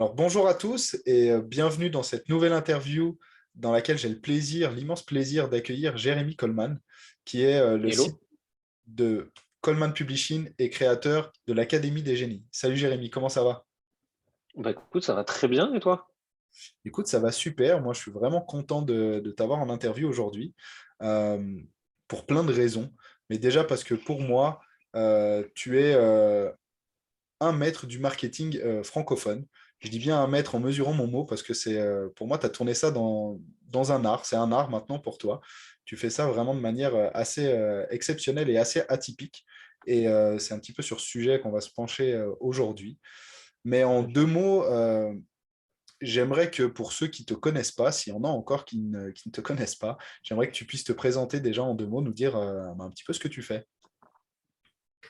Alors, bonjour à tous et bienvenue dans cette nouvelle interview dans laquelle j'ai le plaisir, l'immense plaisir d'accueillir Jérémy Coleman, qui est le Hello. site de Coleman Publishing et créateur de l'Académie des génies. Salut Jérémy, comment ça va? Bah écoute, ça va très bien et toi? Écoute, ça va super. Moi, je suis vraiment content de t'avoir en interview aujourd'hui euh, pour plein de raisons. Mais déjà parce que pour moi, tu es un maître du marketing francophone. Je dis bien un maître en mesurant mon mot parce que pour moi, tu as tourné ça dans un art. C'est un art maintenant pour toi. Tu fais ça vraiment de manière assez exceptionnelle et assez atypique. Et c'est un petit peu sur ce sujet qu'on va se pencher aujourd'hui. Mais en deux Mhm. mots, j'aimerais que pour ceux qui ne te connaissent pas, s'il y en a encore qui ne te connaissent pas, j'aimerais que tu puisses te présenter déjà en deux mots, nous dire un petit peu ce que tu fais.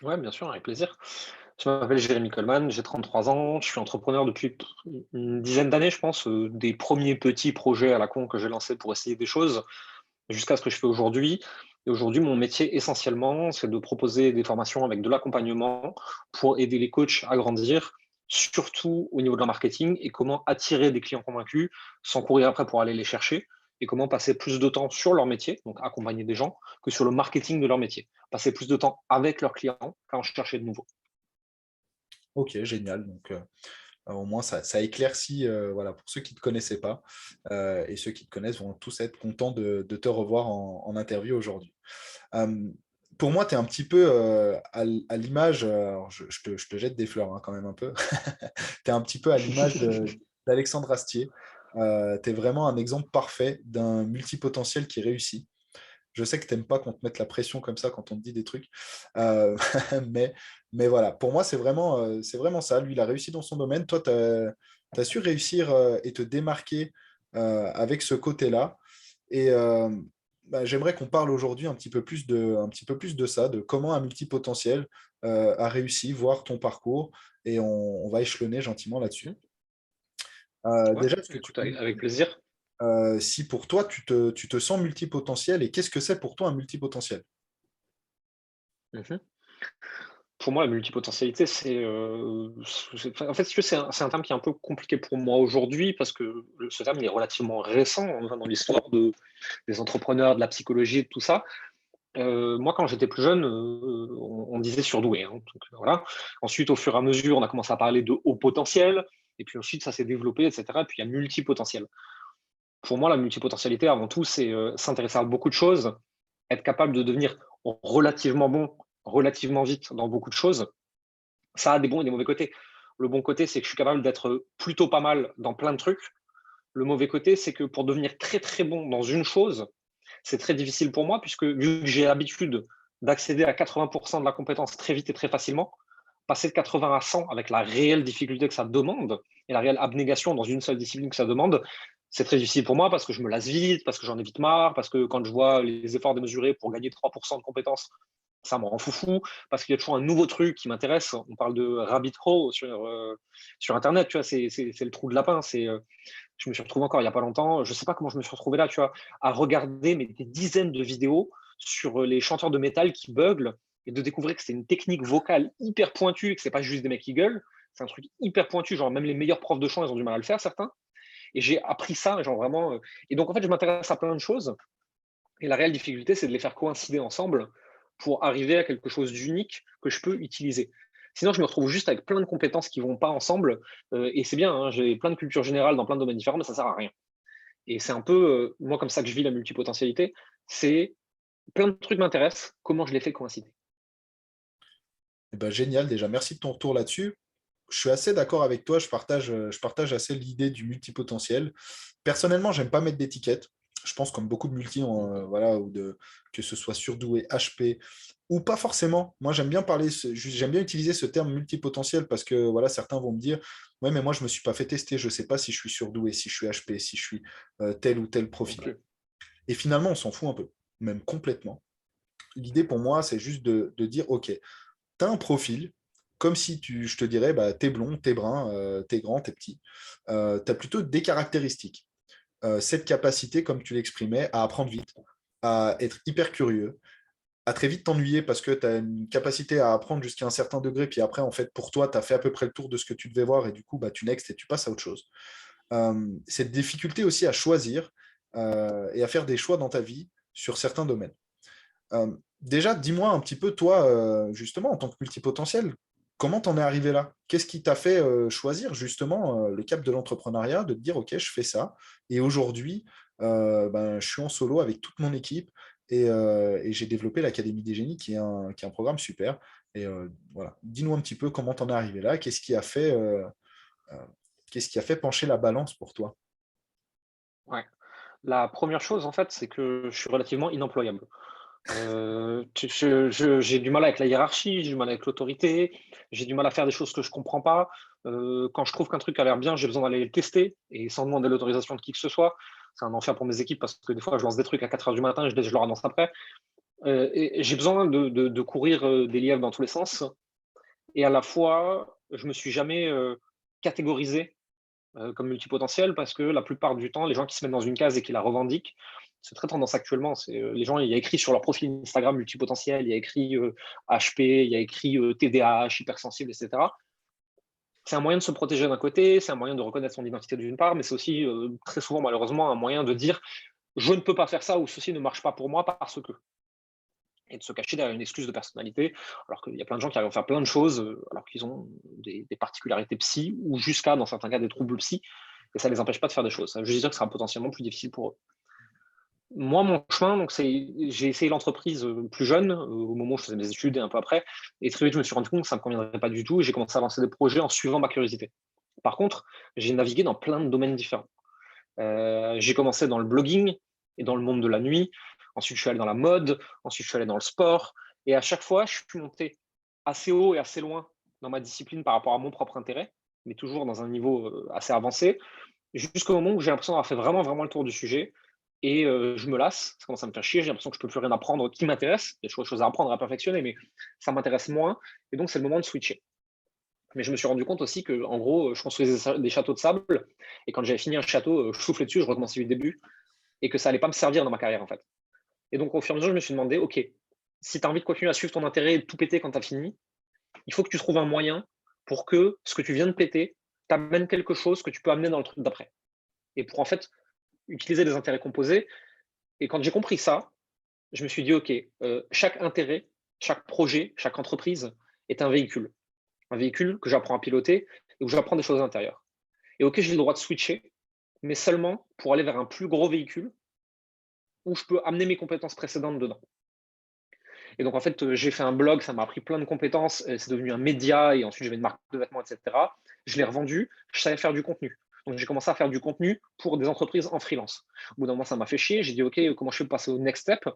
Ouais, bien sûr, avec plaisir. Je m'appelle Jérémy Coleman, j'ai 33 ans, je suis entrepreneur depuis une dizaine d'années, je pense, des premiers petits projets à la con que j'ai lancés pour essayer des choses, jusqu'à ce que je fais aujourd'hui. Et aujourd'hui, mon métier essentiellement, c'est de proposer des formations avec de l'accompagnement pour aider les coachs à grandir, surtout au niveau de leur marketing et comment attirer des clients convaincus sans courir après pour aller les chercher et comment passer plus de temps sur leur métier, donc accompagner des gens, que sur le marketing de leur métier. Passer plus de temps avec leurs clients qu'à en chercher de nouveaux. Ok, génial. Donc, au moins, ça éclaircit, voilà, pour ceux qui ne te connaissaient pas. Et ceux qui te connaissent vont tous être contents de te revoir en interview aujourd'hui. Euh, pour moi, tu es un petit peu à l'image, alors je te jette des fleurs hein, quand même un peu, tu es un petit peu à l'image d'Alexandre Astier. Tu es vraiment un exemple parfait d'un multipotentiel qui réussit. Je sais que tu n'aimes pas qu'on te mette la pression comme ça quand on te dit des trucs. Euh, mais, mais voilà, pour moi, c'est vraiment ça. Lui, il a réussi dans son domaine. Toi, tu as su réussir et te démarquer avec ce côté-là. Et bah, j'aimerais qu'on parle aujourd'hui un petit peu plus de ça, de comment un multipotentiel a réussi, voir ton parcours. Et on va échelonner gentiment là-dessus. Mhm. Ouais, Déjà, est-ce que tu écoute, peux avec plaisir. si pour toi, tu te sens multipotentiel et qu'est-ce que c'est pour toi un multipotentiel? Mhm. Pour moi, la multipotentialité, en fait, si tu veux, c'est un terme qui est un peu compliqué pour moi aujourd'hui parce que ce terme il est relativement récent hein, dans l'histoire des entrepreneurs, de la psychologie, de tout ça. Moi, quand j'étais plus jeune, on disait surdoué, hein, donc, voilà. Ensuite, au fur et à mesure, on a commencé à parler de haut potentiel, et puis ensuite, ça s'est développé, etc. Et puis, il y a multipotentiel. Pour moi, la multipotentialité, avant tout, c'est s'intéresser à beaucoup de choses, être capable de devenir relativement bon, relativement vite dans beaucoup de choses. Ça a des bons et des mauvais côtés. Le bon côté, c'est que je suis capable d'être plutôt pas mal dans plein de trucs. Le mauvais côté, c'est que pour devenir très très bon dans une chose, c'est très difficile pour moi puisque vu que j'ai l'habitude d'accéder à 80% de la compétence très vite et très facilement, passer de 80 à 100 avec la réelle difficulté que ça demande et la réelle abnégation dans une seule discipline que ça demande, c'est très difficile pour moi parce que je me lasse vite, parce que j'en ai vite marre, parce que quand je vois les efforts démesurés pour gagner 3% de compétences, ça me rend foufou, parce qu'il y a toujours un nouveau truc qui m'intéresse. On parle de rabbit hole sur Internet, tu vois, c'est le trou de lapin. Je me suis retrouvé encore il n'y a pas longtemps, je ne sais pas comment je me suis retrouvé là, tu vois, à regarder mais, des dizaines de vidéos sur les chanteurs de métal qui buglent et de découvrir que c'est une technique vocale hyper pointue, que c'est pas juste des mecs qui gueulent, c'est un truc hyper pointu, genre même les meilleurs profs de chant, ils ont du mal à le faire, certains. Et j'ai appris ça, genre vraiment. Et donc, en fait, je m'intéresse à plein de choses. Et la réelle difficulté, c'est de les faire coïncider ensemble pour arriver à quelque chose d'unique que je peux utiliser. Sinon, je me retrouve juste avec plein de compétences qui ne vont pas ensemble. Et c'est bien, hein, j'ai plein de culture générale dans plein de domaines différents, mais ça ne sert à rien. Et c'est un peu, moi, comme ça que je vis la multipotentialité. C'est plein de trucs m'intéressent, comment je les fais coïncider. Eh ben, génial, déjà, merci de ton retour là-dessus. Je suis assez d'accord avec toi, je partage assez l'idée du multipotentiel. Personnellement, j'aime pas mettre d'étiquette. Je pense comme beaucoup de multi, Mhm. voilà, que ce soit surdoué, HP, ou pas forcément. Moi, j'aime bien j'aime bien utiliser ce terme multipotentiel parce que voilà, certains vont me dire, ouais, mais moi, je me suis pas fait tester, je sais pas si je suis surdoué, si je suis HP, si je suis tel ou tel Non profil. plus. Et finalement, on s'en fout un peu, même complètement. L'idée pour moi, c'est juste de dire, OK, tu as un profil, comme si je te dirais, bah, t'es blond, t'es brun, t'es grand, t'es petit. Tu as plutôt des caractéristiques. Cette capacité, comme tu l'exprimais, à apprendre vite, à être hyper curieux, à très vite t'ennuyer parce que tu as une capacité à apprendre jusqu'à un certain degré, puis après, en fait, pour toi, tu as fait à peu près le tour de ce que tu devais voir, et du coup, bah, tu next et tu passes à autre chose. Cette difficulté aussi à choisir et à faire des choix dans ta vie sur certains domaines. Déjà, dis-moi un petit peu, toi, justement, en tant que multipotentiel, comment t'en es arrivé là? Qu'est-ce qui t'a fait choisir justement le cap de l'entrepreneuriat, de te dire, OK, je fais ça, et aujourd'hui, ben, je suis en solo avec toute mon équipe, et j'ai développé l'Académie des Génies, qui est un programme super. Et voilà, dis-nous un petit peu comment t'en es arrivé là, euh, qu'est-ce qui a fait pencher la balance pour toi? Ouais. La première chose, en fait, c'est que je suis relativement inemployable. J'ai du mal avec la hiérarchie, j'ai du mal avec l'autorité, j'ai du mal à faire des choses que je comprends pas. Quand je trouve qu'un truc a l'air bien, j'ai besoin d'aller le tester et sans demander l'autorisation de qui que ce soit. C'est un enfer pour mes équipes parce que des fois, je lance des trucs à 4 heures du matin et je leur annonce après. Et j'ai besoin de courir des lièvres dans tous les sens. Et à la fois, je me suis jamais catégorisé comme multipotentiel parce que la plupart du temps, les gens qui se mettent dans une case et qui la revendiquent, c'est très tendance actuellement. Les gens, il y a écrit sur leur profil Instagram multipotentiel, il y a écrit HP, il y a écrit TDAH, hypersensible, etc. C'est un moyen de se protéger d'un côté, c'est un moyen de reconnaître son identité d'une part, mais c'est aussi très souvent, malheureusement, un moyen de dire je ne peux pas faire ça ou ceci ne marche pas pour moi parce que. Et de se cacher derrière une excuse de personnalité, alors qu'il y a plein de gens qui arrivent à faire plein de choses, alors qu'ils ont des particularités psy ou jusqu'à, dans certains cas, des troubles psy, et ça ne les empêche pas de faire des choses. Ça veut juste dire que ce sera potentiellement plus difficile pour eux. Moi, mon chemin, donc j'ai essayé l'entreprise plus jeune, au moment où je faisais mes études et un peu après, et très vite, je me suis rendu compte que ça ne me conviendrait pas du tout, et j'ai commencé à lancer des projets en suivant ma curiosité. Par contre, j'ai navigué dans plein de domaines différents. J'ai commencé dans le blogging et dans le monde de la nuit. Ensuite, je suis allé dans la mode. Ensuite, je suis allé dans le sport. Et à chaque fois, je suis monté assez haut et assez loin dans ma discipline par rapport à mon propre intérêt, mais toujours dans un niveau assez avancé, jusqu'au moment où j'ai l'impression d'avoir fait vraiment, vraiment le tour du sujet. Et je me lasse, ça commence à me faire chier, j'ai l'impression que je ne peux plus rien apprendre qui m'intéresse. Il y a toujours des choses à apprendre, à perfectionner, mais ça m'intéresse moins. Et donc, c'est le moment de switcher. Mais je me suis rendu compte aussi que, en gros, je construisais des châteaux de sable, et quand j'avais fini un château, je soufflais dessus, je recommençais du début, et que ça allait pas me servir dans ma carrière, en fait. Et donc, au fur et à mesure, je me suis demandé, OK, si tu as envie de continuer à suivre ton intérêt et de tout péter quand tu as fini, il faut que tu trouves un moyen pour que ce que tu viens de péter t'amène quelque chose que tu peux amener dans le truc d'après. Et pour, en fait, utiliser des intérêts composés. Et quand j'ai compris ça, je me suis dit, OK, chaque intérêt, chaque projet, chaque entreprise est un véhicule. Un véhicule que j'apprends à piloter et où j'apprends des choses à l'intérieur. Et OK, j'ai le droit de switcher, mais seulement pour aller vers un plus gros véhicule où je peux amener mes compétences précédentes dedans. Et donc, en fait, j'ai fait un blog, ça m'a appris plein de compétences, c'est devenu un média et ensuite j'avais une marque de vêtements, etc. Je l'ai revendu, je savais faire du contenu. Donc, j'ai commencé à faire du contenu pour des entreprises en freelance. Au bout d'un moment, ça m'a fait chier. J'ai dit, OK, comment je peux passer au next step?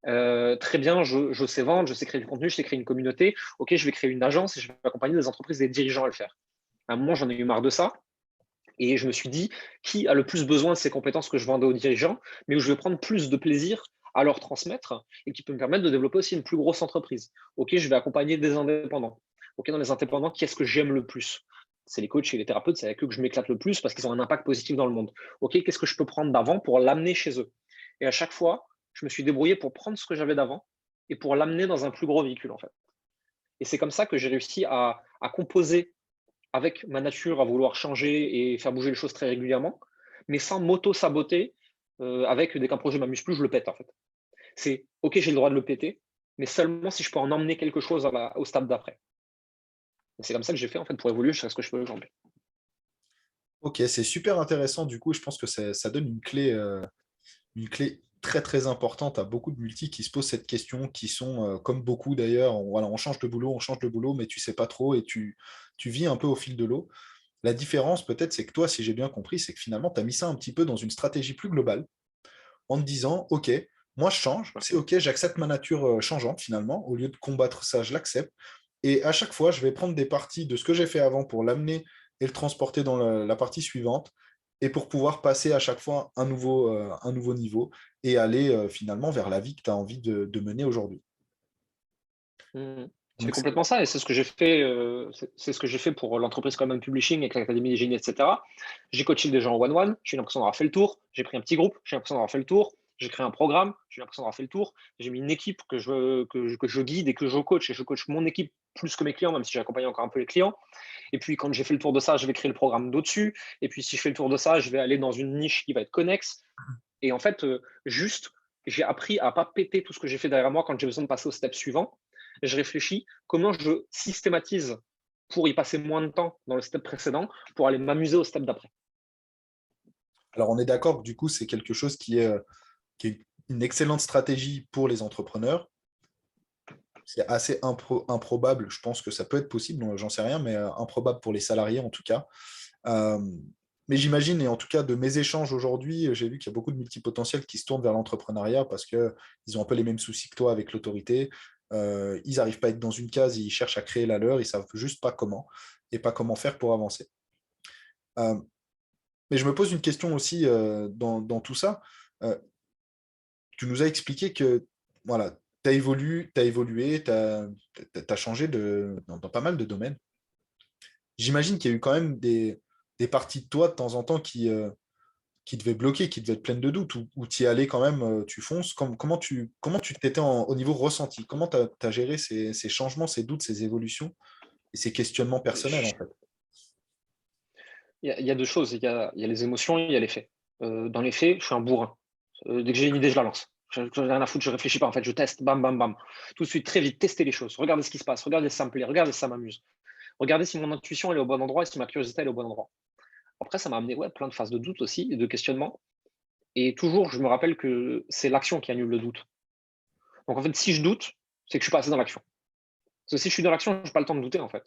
Très bien, je sais vendre, je sais créer du contenu, je sais créer une communauté. OK, je vais créer une agence et je vais accompagner des entreprises et des dirigeants à le faire. À un moment, j'en ai eu marre de ça. Et je me suis dit, qui a le plus besoin de ces compétences que je vendais aux dirigeants, mais où je vais prendre plus de plaisir à leur transmettre et qui peut me permettre de développer aussi une plus grosse entreprise. OK, je vais accompagner des indépendants. OK, dans les indépendants, qui est-ce que j'aime le plus? C'est les coachs et les thérapeutes, c'est avec eux que je m'éclate le plus parce qu'ils ont un impact positif dans le monde. OK, qu'est-ce que je peux prendre d'avant pour l'amener chez eux? Et à chaque fois, je me suis débrouillé pour prendre ce que j'avais d'avant et pour l'amener dans un plus gros véhicule, en fait. Et c'est comme ça que j'ai réussi à composer avec ma nature à vouloir changer et faire bouger les choses très régulièrement, mais sans m'auto-saboter, avec dès qu'un projet m'amuse plus, je le pète en fait. C'est OK, j'ai le droit de le péter, mais seulement si je peux en emmener quelque chose au stade d'après. Et c'est comme ça que j'ai fait en fait pour évoluer jusqu'à ce que je fais aujourd'hui. Ok, c'est super intéressant. Du coup, je pense que ça donne une clé très très importante à beaucoup de multis qui se posent cette question, qui sont, comme beaucoup d'ailleurs, voilà, on change de boulot, mais tu sais pas trop et tu vis un peu au fil de l'eau. La différence, peut-être, c'est que toi, si j'ai bien compris, c'est que finalement, tu as mis ça un petit peu dans une stratégie plus globale en te disant, OK, moi, je change, Ouais. c'est OK, j'accepte ma nature changeante finalement. Au lieu de combattre ça, je l'accepte. Et à chaque fois, je vais prendre des parties de ce que j'ai fait avant pour l'amener et le transporter dans la partie suivante et pour pouvoir passer à chaque fois un nouveau niveau et aller finalement vers la vie que tu as envie de mener aujourd'hui. Mmh. C'est Donc, complètement ça et c'est ce que j'ai fait, c'est ce que j'ai fait pour l'entreprise Coleman Publishing avec l'Académie des Génies et cetera. J'ai coaché des gens en one-one, j'ai eu l'impression d'avoir fait le tour, j'ai pris un petit groupe, j'ai l'impression d'avoir fait le tour. J'ai créé un programme, j'ai l'impression d'avoir fait le tour. J'ai mis une équipe que je guide et que je coach. Et je coach mon équipe plus que mes clients, même si j'accompagne encore un peu les clients. Et puis, quand j'ai fait le tour de ça, je vais créer le programme d'au-dessus. Et puis, si je fais le tour de ça, je vais aller dans une niche qui va être connexe. Et en fait, juste, j'ai appris à pas péter tout ce que j'ai fait derrière moi quand j'ai besoin de passer au step suivant. Je réfléchis comment je systématise pour y passer moins de temps dans le step précédent pour aller m'amuser au step d'après. Alors, on est d'accord que du coup, c'est quelque chose qui est une excellente stratégie pour les entrepreneurs. C'est assez improbable, je pense que ça peut être possible, j'en sais rien, mais improbable pour les salariés en tout cas. Euh, mais j'imagine, et en tout cas de mes échanges aujourd'hui, j'ai vu qu'il y a beaucoup de multipotentiels qui se tournent vers l'entrepreneuriat parce qu'ils ont un peu les mêmes soucis que toi avec l'autorité. Ils n'arrivent pas à être dans une case, ils cherchent à créer la leur, ils ne savent juste pas comment et pas comment faire pour avancer. Euh, mais je me pose une question aussi dans tout ça. Euh, Tu nous as expliqué que voilà, tu as évolué, tu as changé dans pas mal de domaines. J'imagine qu'il y a eu quand même des parties de toi de temps en temps qui devaient bloquer, qui devaient être pleines de doutes, ou tu y allais quand même, tu fonces. Comment tu t'étais au niveau ressenti? Comment tu as géré ces changements, ces doutes, ces évolutions et ces questionnements personnels en fait? Il y a deux choses. Il y a les émotions, il y a les faits. Dans les faits, je suis un bourrin. Dès que j'ai une idée, je la lance. Je n'ai rien à foutre, je réfléchis pas. En fait, je teste, bam, bam, bam. Tout de suite, très vite, tester les choses. Regardez ce qui se passe. Regardez si ça me plaît. Regardez si ça m'amuse. Regardez si mon intuition elle est au bon endroit et si ma curiosité elle est au bon endroit. Après, ça m'a amené plein de phases de doute aussi et de questionnement. Et toujours, je me rappelle que c'est l'action qui annule le doute. Donc, en fait, si je doute, c'est que je suis pas assez dans l'action. Parce que si je suis dans l'action, je n'ai pas le temps de douter, en fait.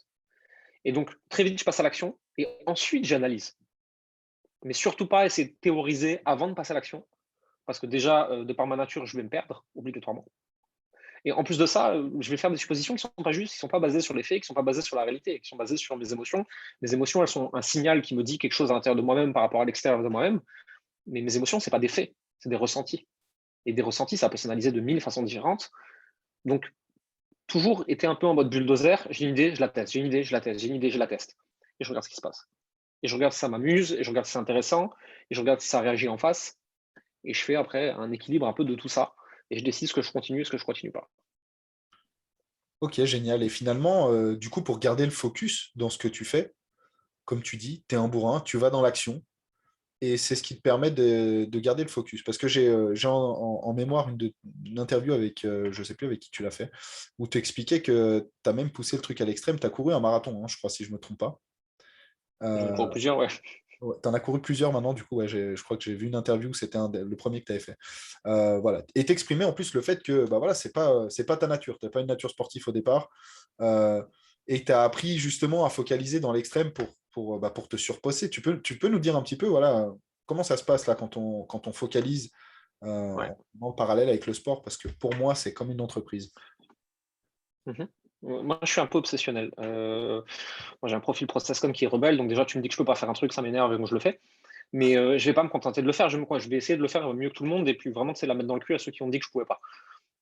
Et donc, très vite, je passe à l'action et ensuite, j'analyse. Mais surtout pas essayer de théoriser avant de passer à l'action. Parce que déjà, de par ma nature, je vais me perdre obligatoirement. Et en plus de ça, je vais faire des suppositions qui ne sont pas justes, qui ne sont pas basées sur les faits, qui ne sont pas basées sur la réalité, qui sont basées sur mes émotions. Mes émotions, elles sont un signal qui me dit quelque chose à l'intérieur de moi-même par rapport à l'extérieur de moi-même. Mais mes émotions, ce n'est pas des faits, c'est des ressentis. Et des ressentis, ça peut s'analyser de 1000 façons différentes. Donc, toujours été un peu en mode bulldozer. J'ai une idée, je la teste. J'ai une idée, je la teste. J'ai une idée, je la teste. Et je regarde ce qui se passe. Et je regarde si ça m'amuse, et je regarde si c'est intéressant, et je regarde si ça réagit en face. Et je fais après un équilibre un peu de tout ça. Et je décide ce que je continue et ce que je continue pas. Ok, génial. Et finalement, du coup, pour garder le focus dans ce que tu fais, comme tu dis, tu es un bourrin, tu vas dans l'action. Et c'est ce qui te permet de garder le focus. Parce que j'ai en mémoire une interview avec, je ne sais plus avec qui tu l'as fait, où tu expliquais que tu as même poussé le truc à l'extrême. Tu as couru un marathon, hein, je crois, si je ne me trompe pas. J'en cours Euh, plusieurs, ouais. ouais, tu en as couru plusieurs maintenant, du coup, ouais, je crois que j'ai vu une interview, c'était le premier que tu avais fait. Voilà. Et t'exprimais en plus le fait que bah, voilà, c'est pas ta nature. Tu n'as pas une nature sportive au départ. Euh, et tu as appris justement à focaliser dans l'extrême pour te surpasser. Tu peux nous dire un petit peu voilà, comment ça se passe là quand on focalise Ouais. en parallèle avec le sport? Parce que pour moi, c'est comme une entreprise. Mhm. Moi, je suis un peu obsessionnel. Moi, j'ai un profil process-com qui est rebelle, donc déjà, tu me dis que je peux pas faire un truc, ça m'énerve et donc je le fais. Mais je vais pas me contenter de le faire. Je vais essayer de le faire mieux que tout le monde et puis vraiment, c'est la mettre dans le cul à ceux qui ont dit que je pouvais pas.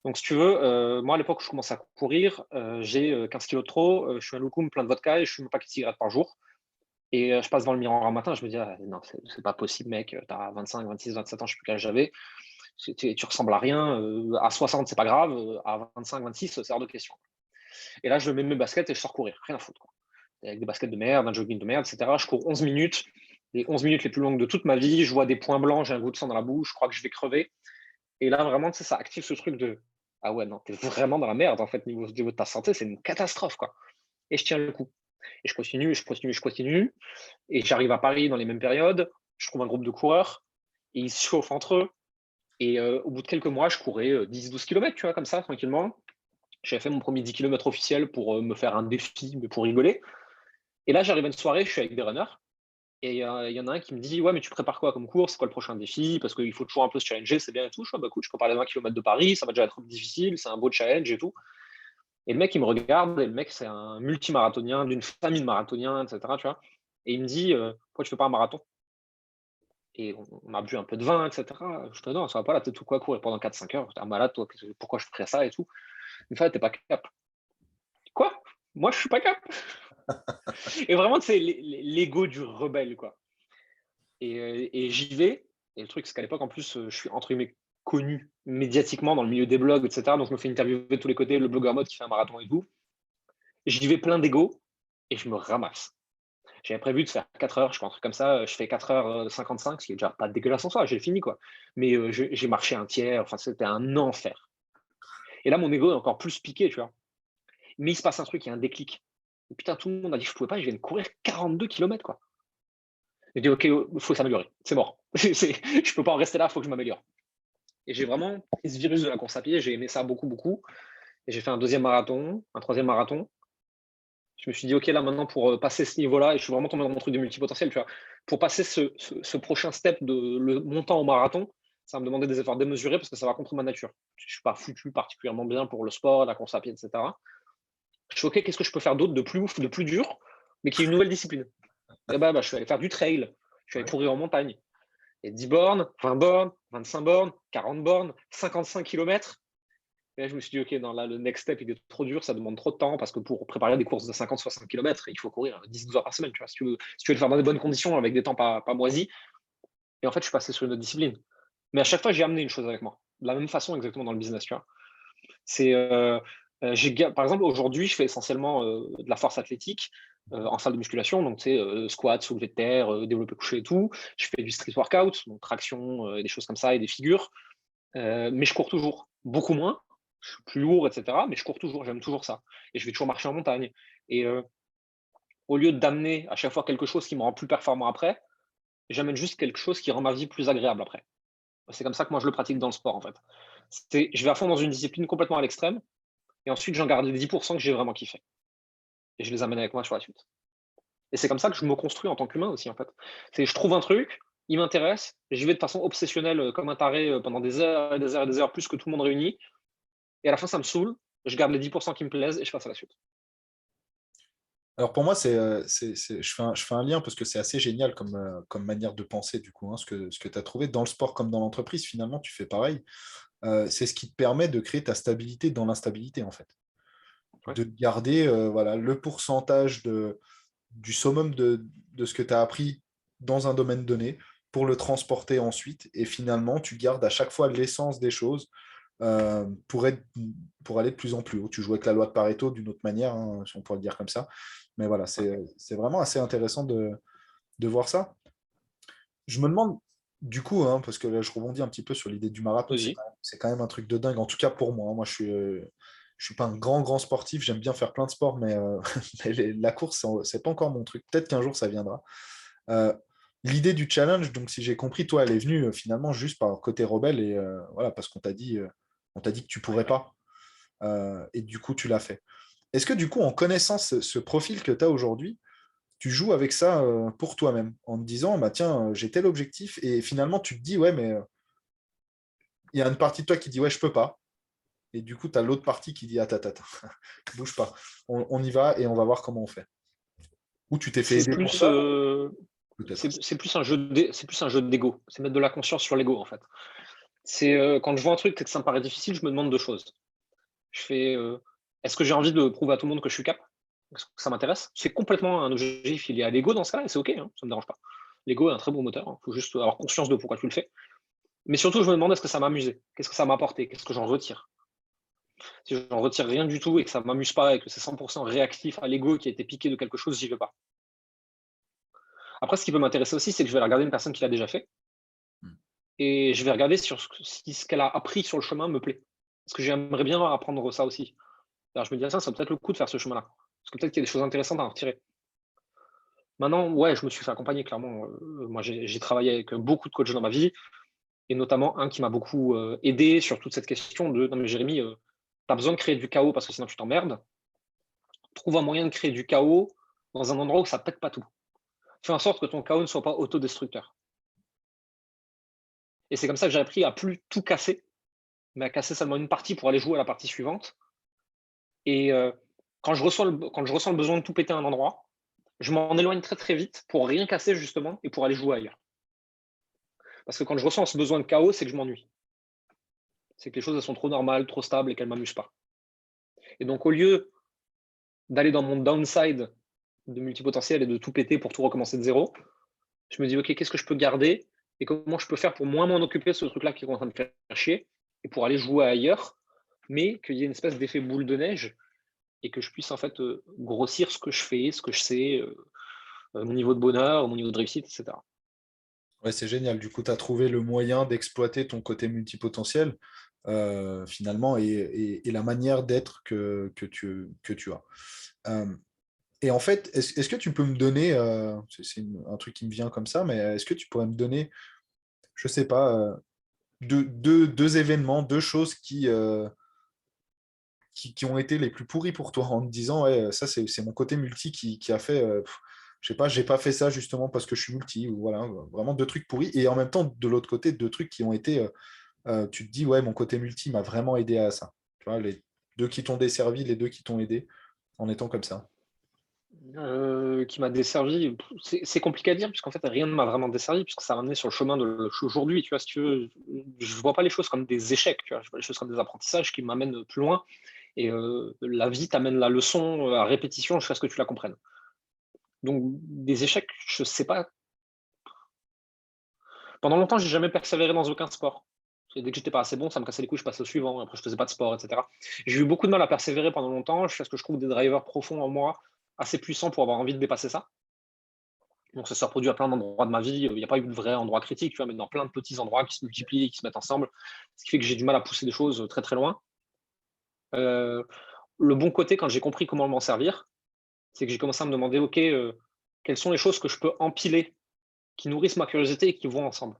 Donc, si tu veux, moi, à l'époque où je commence à courir, j'ai 15 kilos de trop, je suis un loukoum plein de vodka et je fume un paquet de cigarettes par jour. Et je passe devant le miroir un matin, je me dis, ah, non, c'est pas possible, mec, tu as 25, 26, 27 ans, je sais plus quel âge j'avais. Tu ressembles à rien. À 60, c'est pas grave. À 25, 26, c'est hors de question. Et là, je mets mes baskets et je sors courir. Rien à foutre, quoi. Avec des baskets de merde, un jogging de merde, etc. Je cours 11 minutes, les 11 minutes les plus longues de toute ma vie. Je vois des points blancs, j'ai un goût de sang dans la bouche, je crois que je vais crever. Et là, vraiment, tu sais, ça active ce truc de ah ouais, non, t'es vraiment dans la merde, en fait, niveau de ta santé, c'est une catastrophe, quoi. Et je tiens le coup. Et je continue, je continue, je continue. Et j'arrive à Paris dans les mêmes périodes. Je trouve un groupe de coureurs. Et ils se chauffent entre eux. Et au bout de quelques mois, je courais 10-12 km, tu vois, comme ça, tranquillement. J'avais fait mon premier 10 km officiel pour me faire un défi, mais pour rigoler. Et là, j'arrive à une soirée, je suis avec des runners. Et il y en a un qui me dit: «Ouais, mais tu prépares quoi comme course? C'est quoi le prochain défi? Parce qu'il faut toujours un peu se challenger, c'est bien et tout». Je fais: «Bah écoute, je prépare les 20 km de Paris, ça va déjà être difficile, c'est un beau challenge et tout». Et le mec, il me regarde, et le mec, c'est un multimarathonien, d'une famille de marathoniens, et cetera, tu vois? Et il me dit: «Pourquoi tu fais pas un marathon?» Et on a bu un peu de vin, et cetera. Je te dis: «Non, ça va pas là, tu es tout quoi courir pendant 4-5 heures, tu es un malade toi, pourquoi je ferais ça et tout?» Il me fait: «Ah, tu pas cap». Quoi? Moi, je suis pas cap? Et vraiment, c'est l'ego du rebelle, quoi. Et j'y vais. Et le truc, c'est qu'à l'époque, en plus, je suis entre guillemets connu médiatiquement dans le milieu des blogs, etc. Donc, je me fais interviewer de tous les côtés, le blogueur mode qui fait un marathon et tout. J'y vais plein d'ego et je me ramasse. J'avais prévu de faire 4 heures, je crois, un truc comme ça. Je fais 4h55, ce qui est déjà pas dégueulasse en soi, j'ai fini, quoi. Mais j'ai marché un tiers, enfin, c'était un enfer. Et là, mon ego est encore plus piqué, tu vois. Mais il se passe un truc, il y a un déclic. Et putain, tout le monde a dit que je pouvais pas, je viens de courir 42 kilomètres, quoi. J'ai dit, OK, il faut s'améliorer, c'est mort. Je peux pas en rester là, il faut que je m'améliore. Et j'ai vraiment pris ce virus de la course à pied, j'ai aimé ça beaucoup, beaucoup. Et j'ai fait un deuxième marathon, un troisième marathon. Je me suis dit, OK, là, maintenant, pour passer ce niveau-là, et je suis vraiment tombé dans mon truc de multipotentiel, tu vois, pour passer ce prochain step de le montant au marathon, ça va me demander des efforts démesurés parce que ça va contre ma nature. Je ne suis pas foutu particulièrement bien pour le sport, la course à pied, etc. Je suis OK, qu'est-ce que je peux faire d'autre de plus ouf, de plus dur, mais qui est une nouvelle discipline? Et bah, je suis allé faire du trail, je suis allé Ouais. courir en montagne. Et 10 bornes, 20 bornes, 25 bornes, 40 bornes, 55 kilomètres. Et là, je me suis dit, OK, non, là, le next step, il est trop dur, ça demande trop de temps parce que pour préparer des courses de 50-60 km, il faut courir 10-12 heures par semaine, tu vois, si tu veux le faire dans des bonnes conditions, avec des temps pas moisis. Et en fait, je suis passé sur une autre discipline. Mais à chaque fois, j'ai amené une chose avec moi. De la même façon, exactement dans le business, tu vois. C'est, par exemple, aujourd'hui, je fais essentiellement de la force athlétique en salle de musculation, donc c'est squat, soulevé de terre, développé couché et tout. Je fais du street workout, donc traction, des choses comme ça et des figures. Mais je cours toujours, beaucoup moins. Je suis plus lourd, etc. Mais je cours toujours, j'aime toujours ça. Et je vais toujours marcher en montagne. Et au lieu d'amener à chaque fois quelque chose qui me rend plus performant après, j'amène juste quelque chose qui rend ma vie plus agréable après. C'est comme ça que moi je le pratique dans le sport en fait. Je vais à fond dans une discipline complètement à l'extrême, et ensuite j'en garde les 10% que j'ai vraiment kiffé. Et je les amène avec moi sur la suite. Et c'est comme ça que je me construis en tant qu'humain aussi en fait. Je trouve un truc, il m'intéresse, j'y vais de façon obsessionnelle comme un taré pendant des heures et des heures et des heures, plus que tout le monde réuni. Et à la fin, ça me saoule, je garde les 10% qui me plaisent et je passe à la suite. Alors pour moi, je fais un lien parce que c'est assez génial comme manière de penser, du coup, hein, ce que tu as trouvé dans le sport comme dans l'entreprise, finalement, tu fais pareil. C'est ce qui te permet de créer ta stabilité dans l'instabilité, en fait. Ouais. De garder voilà, le pourcentage du summum de ce que tu as appris dans un domaine donné pour le transporter ensuite. Et finalement, tu gardes à chaque fois l'essence des choses pour pour aller de plus en plus haut. Tu joues avec la loi de Pareto d'une autre manière, hein, si on pourrait le dire comme ça. Mais voilà, Ouais. c'est vraiment assez intéressant de voir ça. Je me demande, du coup, hein, parce que là, je rebondis un petit peu sur l'idée du marathon, Vas-y. c'est quand même un truc de dingue, en tout cas pour moi. Moi, je suis pas un grand sportif, j'aime bien faire plein de sports, mais, mais la course, c'est pas encore mon truc. Peut-être qu'un jour, ça viendra. Euh, L'idée du challenge, donc si j'ai compris, toi, elle est venue finalement juste par côté rebelle et voilà, parce on t'a dit que tu pourrais pas. Et du coup, tu l'as fait. Est-ce que du coup, en connaissant ce profil que tu as aujourd'hui, tu joues avec ça pour toi-même, en te disant, bah tiens, j'ai tel objectif, et finalement, tu te dis, ouais, mais il y a une partie de toi qui dit, ouais, je peux pas. Et du coup, tu as l'autre partie qui dit, attends, attends, bouge pas. On y va et on va voir comment on fait. Ou tu t'es fait C'est aider pour plus, ça, peut-être. c'est plus un jeu c'est plus un jeu d'ego. C'est mettre de la conscience sur l'ego en fait. C'est quand je vois un truc et que ça me paraît difficile, je me demande deux choses. Je fais, est-ce que j'ai envie de prouver à tout le monde que je suis capable? Est-ce que ça m'intéresse? C'est complètement un objectif lié à l'ego dans ce cas-là, et c'est OK, hein, ça me dérange pas. L'ego est un très bon moteur, il faut juste avoir conscience de pourquoi tu le fais. Mais surtout, je me demande est-ce que ça m'a amusé? Qu'est-ce que ça m'a apporté? Qu'est-ce que j'en retire? Si j'en retire rien du tout et que ça m'amuse pas et que c'est 100% réactif à l'ego qui a été piqué de quelque chose, j'y vais pas. Après, ce qui peut m'intéresser aussi, c'est que je vais regarder une personne qui l'a déjà fait Hmm. et je vais regarder sur si ce qu'elle a appris sur le chemin me plaît. Parce que j'aimerais bien apprendre ça aussi. Alors je me dis, ah, ça vaut peut-être le coup de faire ce chemin-là. Parce que peut-être qu'il y a des choses intéressantes à en retirer. Maintenant, ouais, je me suis fait accompagner, clairement. Moi, j'ai travaillé avec beaucoup de coachs dans ma vie, et notamment un qui m'a beaucoup aidé sur toute cette question de non, mais Jérémy, tu as besoin de créer du chaos parce que sinon tu t'emmerdes. Trouve un moyen de créer du chaos dans un endroit où ça pète pas tout. Fais en sorte que ton chaos ne soit pas autodestructeur. Et c'est comme ça que j'ai appris à plus tout casser, mais à casser seulement une partie pour aller jouer à la partie suivante. Et quand je ressens le besoin de tout péter à un endroit, je m'en éloigne très très vite pour rien casser justement et pour aller jouer ailleurs. Parce que quand je ressens ce besoin de chaos, c'est que je m'ennuie. C'est que les choses elles sont trop normales, trop stables et qu'elles ne m'amusent pas. Et donc au lieu d'aller dans mon downside de multipotentiel et de tout péter pour tout recommencer de zéro, je me dis ok, qu'est-ce que je peux garder et comment je peux faire pour moins m'en occuper de ce truc-là qui est en train de me faire chier et pour aller jouer ailleurs, mais qu'il y ait une espèce d'effet boule de neige et que je puisse en fait, grossir ce que je fais, ce que je sais, mon niveau de bonheur, mon niveau de réussite, et cetera. Ouais, c'est génial. Du coup, tu as trouvé le moyen d'exploiter ton côté multipotentiel, finalement, et la manière d'être que tu as. Euh, et en fait, est-ce que tu peux me donner, un truc qui me vient comme ça, mais est-ce que tu pourrais me donner, je sais pas, deux événements, deux choses qui ont été les plus pourris pour toi en te disant, ouais, ça, c'est mon côté multi qui a fait, je sais pas, j'ai pas fait ça justement parce que je suis multi, ou voilà, vraiment deux trucs pourris. Et en même temps, de l'autre côté, deux trucs qui ont été, tu te dis, ouais, mon côté multi m'a vraiment aidé à ça. Tu vois, les deux qui t'ont desservi, les deux qui t'ont aidé en étant comme ça. Qui m'a desservi, c'est compliqué à dire puisqu'en fait rien ne m'a vraiment desservi puisque ça m'a amené sur le chemin de aujourd'hui, tu vois? Si tu veux, je vois pas les choses comme des échecs, tu vois? Je vois les choses comme des apprentissages qui m'amènent plus loin et la vie t'amène la leçon, à répétition jusqu'à ce que tu la comprennes. Donc des échecs, je sais pas. Pendant longtemps, j'ai jamais persévéré dans aucun sport. Et dès que j'étais pas assez bon, ça me cassait les couilles, je passais au suivant, après je faisais pas de sport, et cetera. J'ai eu beaucoup de mal à persévérer pendant longtemps jusqu'à ce que je trouve des drivers profonds en moi, assez puissants pour avoir envie de dépasser ça. Donc ça s'est reproduit à plein d'endroits de ma vie. Il n'y a pas eu de vrai endroit critique, tu vois, mais dans plein de petits endroits qui se multiplient et qui se mettent ensemble. Ce qui fait que j'ai du mal à pousser des choses très très loin. Euh, le bon côté, quand j'ai compris comment m'en servir, c'est que j'ai commencé à me demander, OK, quelles sont les choses que je peux empiler, qui nourrissent ma curiosité et qui vont ensemble.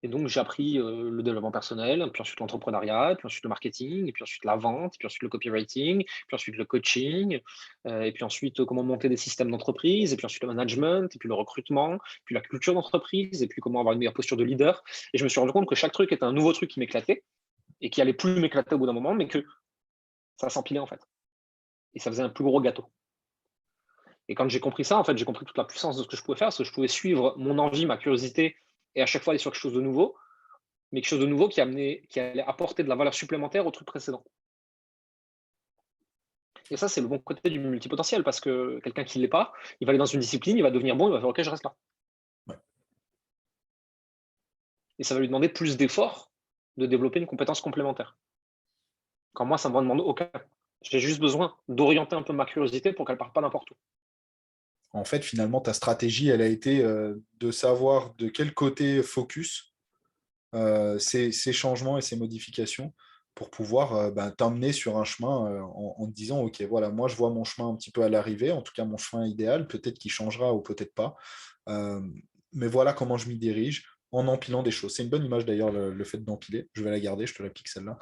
Et donc j'ai appris le développement personnel, puis ensuite l'entrepreneuriat, puis ensuite le marketing, et puis ensuite la vente, puis ensuite le copywriting, puis ensuite le coaching, et puis ensuite comment monter des systèmes d'entreprise, et puis ensuite le management, et puis le recrutement, puis la culture d'entreprise, et puis comment avoir une meilleure posture de leader. Et je me suis rendu compte que chaque truc était un nouveau truc qui m'éclatait, et qui allait plus m'éclater au bout d'un moment, mais que ça s'empilait en fait. Et ça faisait un plus gros gâteau. Et quand j'ai compris ça, en fait, j'ai compris toute la puissance de ce que je pouvais faire, parce que je pouvais suivre mon envie, ma curiosité, et à chaque fois aller sur quelque chose de nouveau, mais quelque chose de nouveau qui allait apporter de la valeur supplémentaire au truc précédent. Et ça, c'est le bon côté du multipotentiel parce que quelqu'un qui ne l'est pas, il va aller dans une discipline, il va devenir bon, il va faire OK, je reste là. Ouais. Et ça va lui demander plus d'efforts de développer une compétence complémentaire. Quand moi, ça ne me demande aucun. J'ai juste besoin d'orienter un peu ma curiosité pour qu'elle ne parte pas n'importe où. En fait, finalement, ta stratégie, elle a été de savoir de quel côté focus ces changements et ces modifications pour pouvoir t'emmener sur un chemin en te disant, OK, voilà, moi, je vois mon chemin un petit peu à l'arrivée, en tout cas mon chemin idéal, peut-être qu'il changera ou peut-être pas. Euh, mais voilà comment je m'y dirige en empilant des choses. C'est une bonne image d'ailleurs, le fait d'empiler. Je vais la garder, je te la pique celle-là.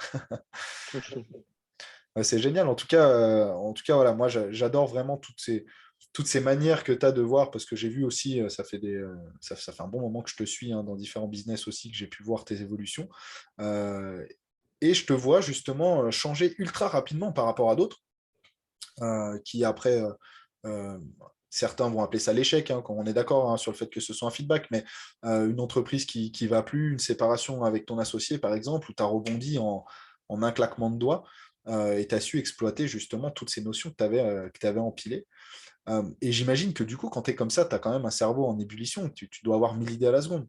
C'est génial. En tout cas voilà, moi, j'adore vraiment toutes ces manières que tu as de voir, parce que j'ai vu aussi, ça fait un bon moment que je te suis dans différents business aussi, que j'ai pu voir tes évolutions. Euh, et je te vois justement changer ultra rapidement par rapport à d'autres qui après, euh, certains vont appeler ça l'échec, quand on est d'accord sur le fait que ce soit un feedback, mais une entreprise qui va plus, une séparation avec ton associé par exemple, où tu as rebondi en un claquement de doigts et tu as su exploiter justement toutes ces notions que tu avais empilées. Et j'imagine que du coup, quand tu es comme ça, tu as quand même un cerveau en ébullition, tu dois avoir 1000 idées à la seconde.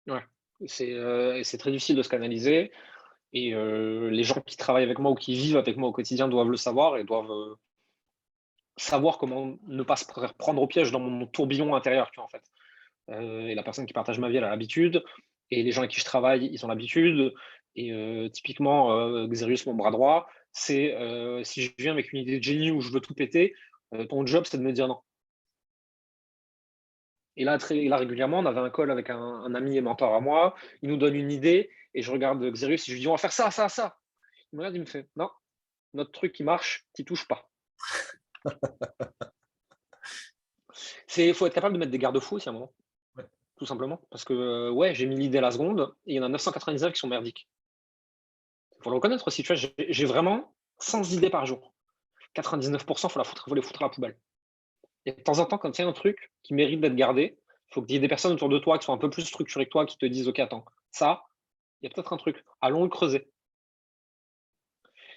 Ouais. C'est très difficile de se canaliser. Et les gens qui travaillent avec moi ou qui vivent avec moi au quotidien doivent le savoir et doivent savoir comment ne pas se prendre au piège dans mon tourbillon intérieur, tu vois, en fait. Et la personne qui partage ma vie, elle a l'habitude. Et les gens avec qui je travaille, ils ont l'habitude. Et typiquement, Xerius, mon bras droit, c'est si je viens avec une idée de génie où je veux tout péter, ton job, c'est de me dire non. Et là, régulièrement, on avait un call avec un ami et mentor à moi. Il nous donne une idée et je regarde Xerius et je lui dis on va faire ça, ça, ça. Il me regarde, il me fait non, notre truc qui marche, t'y touches pas. Il faut être capable de mettre des garde-fous aussi à un moment, Ouais. tout simplement. Parce que, ouais, j'ai mis l'idée à la seconde et il y en a 999 qui sont merdiques. Il faut le reconnaître aussi, tu vois, j'ai vraiment 100 idées par jour. 99%, faut les foutre à la poubelle. Et de temps en temps, quand il y a un truc qui mérite d'être gardé, il faut qu'il y ait des personnes autour de toi qui sont un peu plus structurées que toi, qui te disent, OK, attends, ça, il y a peut-être un truc, allons le creuser.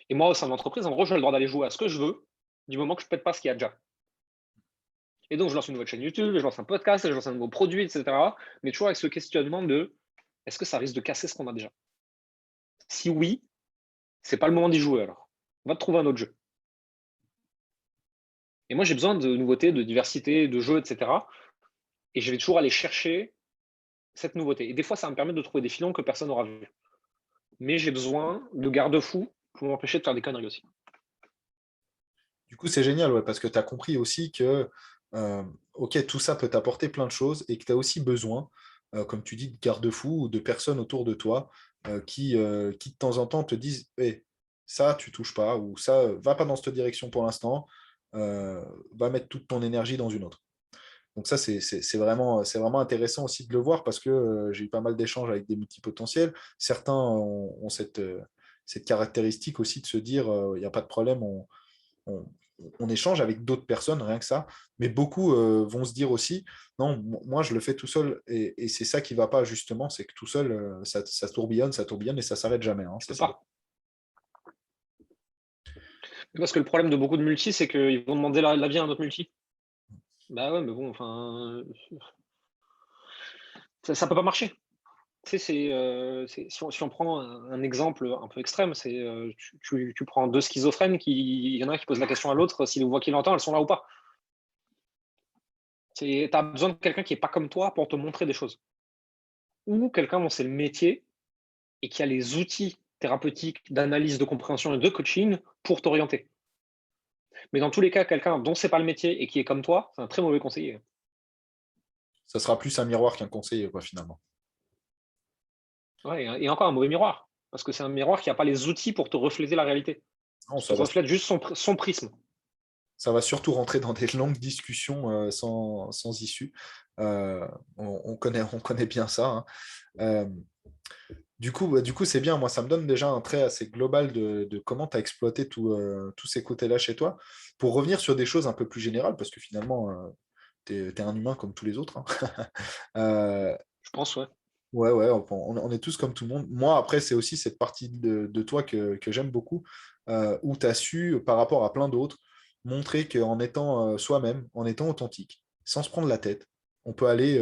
Et moi, au sein de l'entreprise, en gros, j'ai le droit d'aller jouer à ce que je veux, du moment que je ne pète pas ce qu'il y a déjà. Et donc, je lance une nouvelle chaîne YouTube, je lance un podcast, je lance un nouveau produit, etc. Mais toujours avec ce questionnement de est-ce que ça risque de casser ce qu'on a déjà? Si oui, c'est pas le moment d'y jouer alors. On va te trouver un autre jeu. Et moi, j'ai besoin de nouveautés, de diversité, de jeux, etc. Et je vais toujours aller chercher cette nouveauté. Et des fois, ça va me permet de trouver des filons que personne n'aura vus. Mais j'ai besoin de garde-fous pour m'empêcher de faire des conneries aussi. Du coup, c'est génial, ouais, parce que tu as compris aussi que, ok, tout ça peut t'apporter plein de choses et que tu as aussi besoin, comme tu dis, de garde-fous ou de personnes autour de toi qui, de temps en temps, te disent, hey, ça, tu touches pas, ou ça, va pas dans cette direction pour l'instant, va mettre toute ton énergie dans une autre. Donc ça, c'est vraiment intéressant aussi de le voir parce que j'ai eu pas mal d'échanges avec des multipotentiels. Certains ont cette caractéristique aussi de se dire, il n'y a pas de problème, on, on échange avec d'autres personnes, rien que ça. Mais beaucoup vont se dire aussi, non, moi je le fais tout seul et c'est ça qui ne va pas justement, c'est que tout seul, ça tourbillonne et ça s'arrête jamais. Hein, Tu c'est peux ça. pas. Parce que le problème de beaucoup de multis, c'est qu'ils vont demander l'avis à un autre multi. Bah ouais, mais bon, enfin, ça peut pas marcher. Tu sais, si on prend un exemple un peu extrême, c'est tu prends deux schizophrènes, il y en a un qui pose la question à l'autre si les voix qu'il entend, elles sont là ou pas. Tu as besoin de quelqu'un qui est pas comme toi pour te montrer des choses. Ou quelqu'un dont c'est le métier et qui a les outils thérapeutiques d'analyse, de compréhension et de coaching pour t'orienter. Mais dans tous les cas, quelqu'un dont c'est pas le métier et qui est comme toi, c'est un très mauvais conseiller. Ça sera plus un miroir qu'un conseiller, quoi, finalement. Ouais, et encore un mauvais miroir, parce que c'est un miroir qui a pas les outils pour te refléter la réalité. Non, Il te reflète juste son prisme. ça va surtout rentrer dans des longues discussions sans issue. On connaît bien ça. Hein. Euh, du coup, c'est bien. Moi, ça me donne déjà un trait assez global de comment tu as exploité tous ces côtés-là chez toi. Pour revenir sur des choses un peu plus générales, parce que finalement, tu es un humain comme tous les autres. Hein. Je pense, ouais. Ouais, ouais, on est tous comme tout le monde. Moi, après, c'est aussi cette partie de toi que j'aime beaucoup, où tu as su, par rapport à plein d'autres, montrer qu'en étant soi-même, en étant authentique, sans se prendre la tête, on peut aller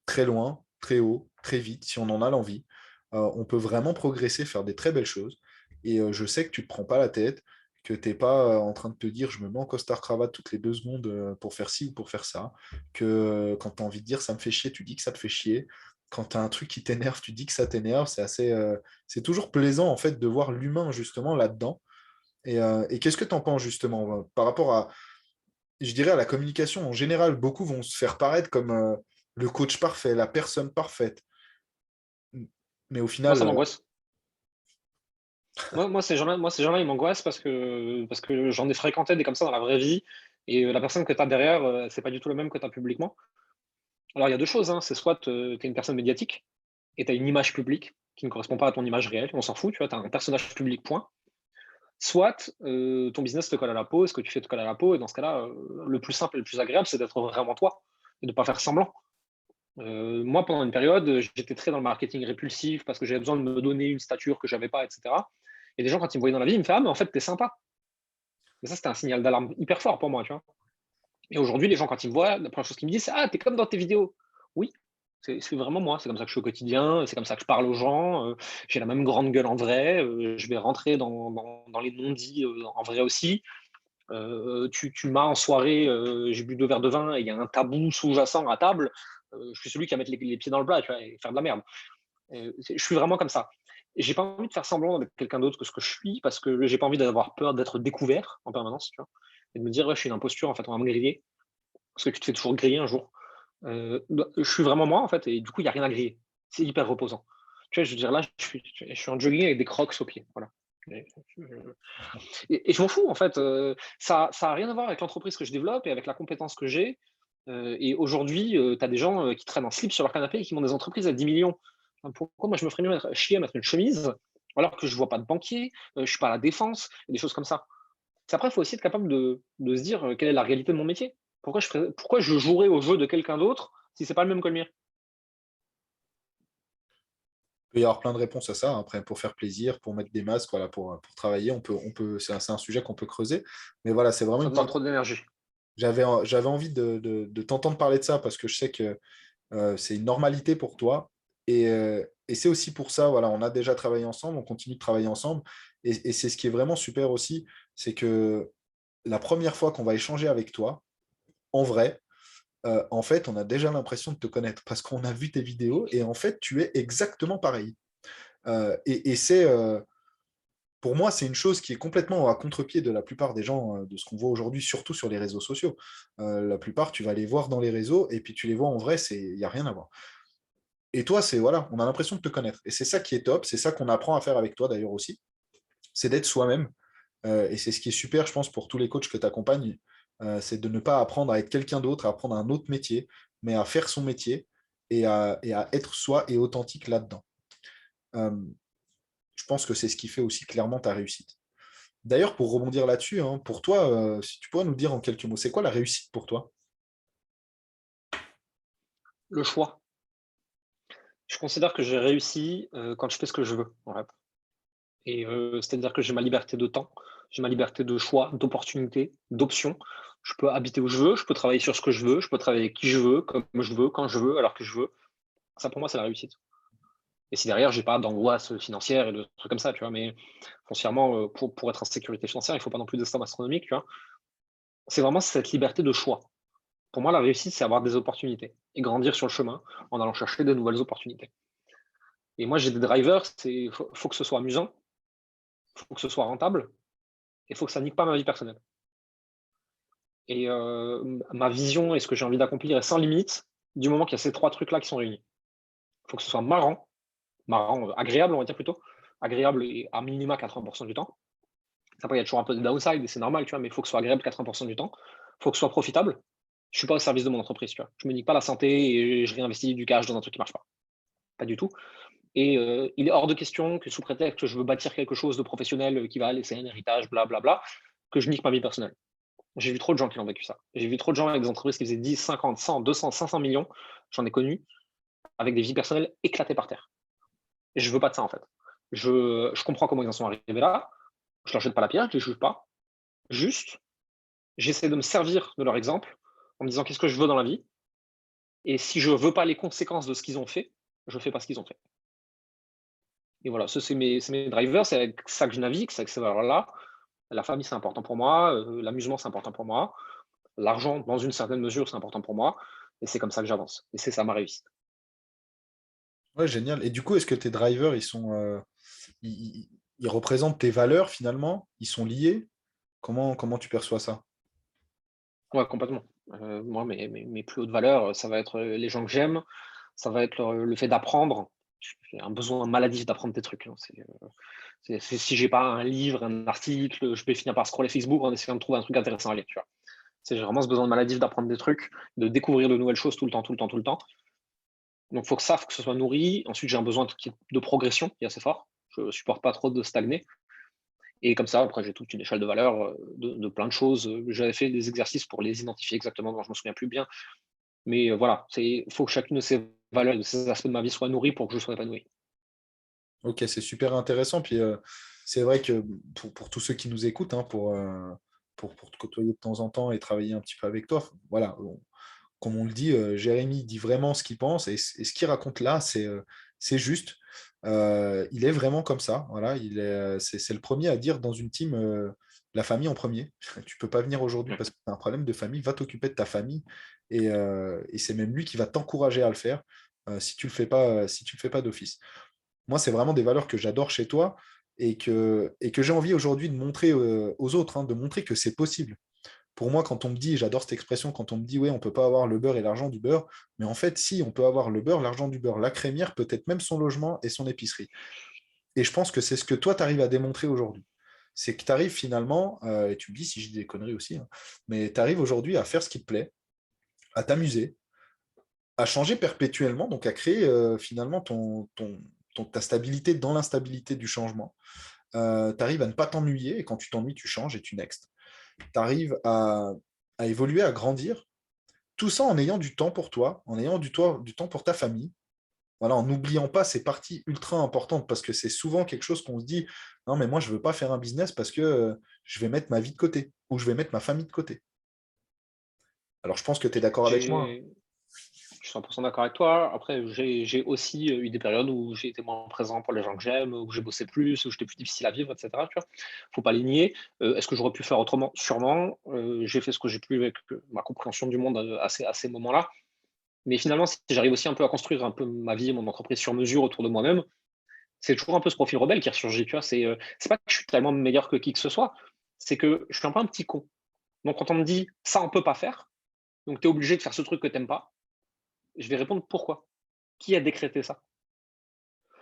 très loin, très haut, très vite, si on en a l'envie. On peut vraiment progresser, faire des très belles choses. Et je sais que tu ne te prends pas la tête, que tu n'es pas en train de te dire, je me mets en costard-cravate toutes les 2 secondes pour faire ci ou pour faire ça, que quand tu as envie de dire, ça me fait chier, tu dis que ça te fait chier quand tu as un truc qui t'énerve, tu dis que ça t'énerve. C'est toujours plaisant en fait de voir l'humain justement là-dedans. Et qu'est-ce que tu en penses justement par rapport à, je dirais, à la communication en général? Beaucoup vont se faire paraître comme le coach parfait, la personne parfaite. Mais au Moi, final, ça m'angoisse. Moi, ces gens-là, ils m'angoissent parce que j'en ai fréquenté des comme ça dans la vraie vie. Et la personne que tu as derrière, c'est pas du tout le même que tu as publiquement. Alors, il y a deux choses, hein. C'est soit tu es une personne médiatique et tu as une image publique qui ne correspond pas à ton image réelle. On s'en fout, tu vois, tu as un personnage public, point. Soit ton business te colle à la peau, ce que tu fais te colle à la peau. Et dans ce cas-là, le plus simple et le plus agréable, c'est d'être vraiment toi et de ne pas faire semblant. Moi, pendant une période, j'étais très dans le marketing répulsif parce que j'avais besoin de me donner une stature que j'avais pas, etc. Et des gens, quand ils me voyaient dans la vie, ils me faisaient: «Ah, mais en fait, t'es sympa». Mais ça, c'était un signal d'alarme hyper fort pour moi, tu vois. Et aujourd'hui, les gens, quand ils me voient, la première chose qu'ils me disent, c'est: «Ah, t'es comme dans tes vidéos». Oui, c'est vraiment moi. C'est comme ça que je suis au quotidien, c'est comme ça que je parle aux gens. J'ai la même grande gueule en vrai. Je vais rentrer dans les non-dits en vrai aussi. Tu m'as en soirée, j'ai bu 2 verres de vin et il y a un tabou sous-jacent à table. Je suis celui qui va mettre les pieds dans le plat, tu vois, et faire de la merde. Je suis vraiment comme ça. Et j'ai pas envie de faire semblant d'être quelqu'un d'autre que ce que je suis parce que j'ai pas envie d'avoir peur d'être découvert en permanence, tu vois. Et de me dire, ouais, je suis une imposture, en fait, on va me griller parce que tu te fais toujours griller un jour. Bah, je suis vraiment moi, en fait, et du coup, il n'y a rien à griller. C'est hyper reposant. Tu vois, je veux dire, là, je suis en jogging avec des crocs aux pieds. Voilà. Et, et je m'en fous, en fait. Ça a rien à voir avec l'entreprise que je développe et avec la compétence que j'ai. Et aujourd'hui, tu as des gens qui traînent en slip sur leur canapé et qui montent des entreprises à 10 millions. Enfin, pourquoi moi je me ferais mieux chier à mettre une chemise alors que je vois pas de banquier, je suis pas à la défense, et des choses comme ça. Après, il faut aussi être capable de se dire quelle est la réalité de mon métier. Pourquoi je jouerais au jeu de quelqu'un d'autre si c'est pas le même que le mien? il peut y avoir plein de réponses à ça. Hein. Après, pour faire plaisir, pour mettre des masques, voilà, pour travailler, c'est un sujet qu'on peut creuser. Mais voilà, c'est vraiment Ça une demande partie. trop d'énergie. j'avais envie de t'entendre parler de ça parce que je sais que c'est une normalité pour toi. Et c'est aussi pour ça, voilà, on a déjà travaillé ensemble, on continue de travailler ensemble. Et c'est ce qui est vraiment super aussi, c'est que la première fois qu'on va échanger avec toi, en vrai, en fait, on a déjà l'impression de te connaître parce qu'on a vu tes vidéos et en fait, tu es exactement pareil. Et c'est, pour moi, c'est une chose qui est complètement à contre-pied de la plupart des gens, de ce qu'on voit aujourd'hui, surtout sur les réseaux sociaux. La plupart, tu vas les voir dans les réseaux et puis tu les vois en vrai, il n'y a rien à voir. Et toi, c'est voilà, on a l'impression de te connaître. Et c'est ça qui est top, c'est ça qu'on apprend à faire avec toi d'ailleurs aussi, c'est d'être soi-même. Et c'est ce qui est super, je pense, pour tous les coachs que tu accompagnes, c'est de ne pas apprendre à être quelqu'un d'autre, à apprendre un autre métier, mais à faire son métier et à être soi et authentique là-dedans. Euh, je pense que c'est ce qui fait aussi clairement ta réussite. D'ailleurs, pour rebondir là-dessus, hein, pour toi, si tu pourrais nous dire en quelques mots, c'est quoi la réussite pour toi? Le choix. Je considère que j'ai réussi, quand je fais ce que je veux, en fait. Et c'est-à-dire que j'ai ma liberté de temps, j'ai ma liberté de choix, d'opportunité, d'options. Je peux habiter où je veux, je peux travailler sur ce que je veux, je peux travailler avec qui je veux, comme je veux, quand je veux, alors que je veux. Ça, pour moi, c'est la réussite. Et si derrière, j'ai pas d'angoisse financière et de trucs comme ça, tu vois? Mais foncièrement, pour être en sécurité financière, il faut pas non plus de somme astronomique, tu vois? C'est vraiment cette liberté de choix. Pour moi, la réussite, c'est avoir des opportunités et grandir sur le chemin en allant chercher de nouvelles opportunités. Et moi, j'ai des drivers, c'est faut que ce soit amusant, faut que ce soit rentable et faut que ça nique pas ma vie personnelle. Et ma vision et ce que j'ai envie d'accomplir est sans limite, du moment qu'il y a ces 3 trucs-là qui sont réunis. Il faut que ce soit marrant, agréable, on va dire plutôt, agréable et à minima 80 du temps. Après, il y a toujours un peu de downside et c'est normal, tu vois? Mais il faut que ce soit agréable 80 du temps. Il faut que ce soit profitable. Je suis pas au service de mon entreprise, tu vois? Je me nique pas la santé et je réinvestis du cash dans un truc qui marche pas. Pas du tout. Et il est hors de question que sous prétexte que je veux bâtir quelque chose de professionnel, qui va laisser un héritage, blablabla, que je nique ma vie personnelle. J'ai vu trop de gens qui ont vécu ça. J'ai vu trop de gens avec des entreprises qui faisaient 10, 50, 100, 200, 500 millions. J'en ai connu avec des vies personnelles éclatées par terre. Et je veux pas de ça, en fait. Je comprends comment ils en sont arrivés là. Je leur jette pas la pierre, je les juge pas. Juste, j'essaie de me servir de leur exemple en me disant: «Qu'est-ce que je veux dans la vie?» Et si je veux pas les conséquences de ce qu'ils ont fait, je fais pas ce qu'ils ont fait. Et voilà, ça c'est mes drivers, c'est avec ça que je navigue, c'est avec ces valeurs-là. La famille, c'est important pour moi, l'amusement, c'est important pour moi. L'argent, dans une certaine mesure, c'est important pour moi et c'est comme ça que j'avance et c'est ça ma réussite. Ouais, génial. Et du coup, est-ce que tes drivers, ils représentent tes valeurs finalement? Ils sont liés? Comment tu perçois ça? Ouais, complètement. Moi, mes plus hautes valeurs, ça va être, les gens que j'aime, ça va être le fait d'apprendre. J'ai un besoin maladif d'apprendre des trucs, hein. C'est si j'ai pas un livre, un article, je vais finir par scroller Facebook en essayant de trouver un truc intéressant à lire, tu vois? J'ai vraiment ce besoin maladif d'apprendre des trucs, de découvrir de nouvelles choses tout le temps, tout le temps, tout le temps. Donc faut que ce soit nourri. Ensuite, j'ai un besoin de progression qui est assez fort. Je supporte pas trop de stagner et comme ça, après, j'ai toute une échelle de valeurs, de plein de choses. J'avais fait des exercices pour les identifier exactement, dont je me souviens plus bien. Mais voilà, il faut que chacune de ces valeurs, de ces aspects de ma vie soit nourrie pour que je sois épanoui. Ok, c'est super intéressant. Puis c'est vrai que pour tous ceux qui nous écoutent, hein, pour te côtoyer de temps en temps et travailler un petit peu avec toi, voilà, comme on le dit, Jérémy dit vraiment ce qu'il pense et ce qu'il raconte là, c'est juste. Il est vraiment comme ça. Voilà, c'est le premier à dire dans une team la famille en premier. Tu peux pas venir aujourd'hui parce Mmh. que tu as un problème de famille, va t'occuper de ta famille et c'est même lui qui va t'encourager à le faire si tu le fais pas, si tu le fais pas d'office. Moi, c'est vraiment des valeurs que j'adore chez toi et que j'ai envie aujourd'hui de montrer aux autres, hein, de montrer que c'est possible. Pour moi, quand on me dit, j'adore cette expression, quand on me dit, ouais, on ne peut pas avoir le beurre et l'argent du beurre, mais en fait, si, on peut avoir le beurre, l'argent du beurre, la crémière, peut-être même son logement et son épicerie. Et je pense que c'est ce que toi, tu arrives à démontrer aujourd'hui. C'est que tu arrives finalement, et tu me dis si je dis des conneries aussi, hein, mais tu arrives aujourd'hui à faire ce qui te plaît, à t'amuser, à changer perpétuellement, donc à créer finalement ta stabilité dans l'instabilité du changement. Tu arrives à ne pas t'ennuyer, et quand tu t'ennuies, tu changes et tu next. Tu arrives à évoluer, à grandir, tout ça en ayant du temps pour toi, en ayant du temps pour ta famille. Voilà, en n'oubliant pas ces parties ultra importantes, parce que c'est souvent quelque chose qu'on se dit, non, mais moi, je ne veux pas faire un business parce que je vais mettre ma vie de côté, ou je vais mettre ma famille de côté. Alors, je pense que tu es d'accord avec moi, hein. J'ai Je suis 100 d'accord avec toi. Après, j'ai aussi, eu des périodes où j'ai été moins présent pour les gens que j'aime, où j'ai bossé plus, où j'étais plus difficile à vivre et cetera, tu vois? Faut pas les nier. Est-ce que j'aurais pu faire autrement? Sûrement. J'ai fait ce que j'ai pu avec, ma compréhension du monde, à ces moments-là. Mais finalement, si j'arrive aussi un peu à construire un peu ma vie, mon entreprise sur mesure autour de moi-même, c'est toujours un peu ce profil rebelle qui ressurgit, tu vois? C'est pas que je suis tellement meilleur que qui que ce soit, c'est que je suis un peu un petit con. Donc quand on me dit: «Ça, on peut pas faire, donc tu es obligé de faire ce truc que tu aimes pas», je vais répondre: «Pourquoi? Qui a décrété ça?»